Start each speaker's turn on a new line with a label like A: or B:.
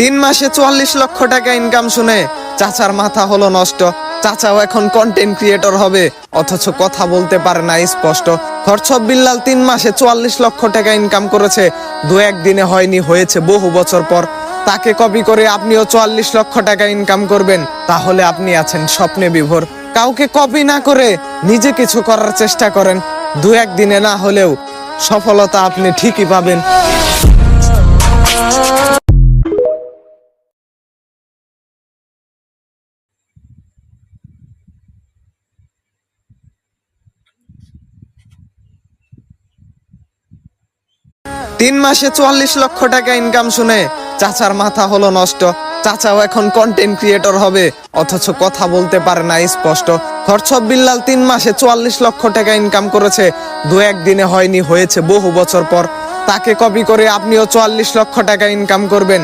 A: 3 মাসে 44 লক্ষ টাকা ইনকাম শুনে চাচার মাথা হলো নষ্ট। চাচাও এখন কন্টেন্ট ক্রিয়েটর হবে, অথচ কথা বলতে পারে না স্পষ্ট। খরচব বিল্লাল 3 মাসে 44 লক্ষ টাকা ইনকাম করেছে, 2-1 দিনে হয়নি, হয়েছে বহু বছর পর। তাকে কপি করে আপনিও 44 লক্ষ টাকা ইনকাম করবেন, তাহলে আপনি আছেন স্বপ্নে বিভোর। কাউকে কপি না করে নিজে কিছু করার চেষ্টা করেন, 2-1 দিনে না হলেও সফলতা আপনি ঠিকই পাবেন। 3 মাসে 44 লক্ষ টাকা ইনকাম শুনে চাচার মাথা হলো নষ্ট। চাচাও এখন কন্টেন্ট ক্রিয়েটর হবে, অথচ কথা বলতে পারে না স্পষ্ট। খরচব বিল্লাল 3 মাসে 44 লক্ষ টাকা ইনকাম করেছে, 2-1 দিনে হয়নি, হয়েছে বহু বছর পর। তাকে কপি করে আপনিও 44 লক্ষ টাকা ইনকাম করবেন,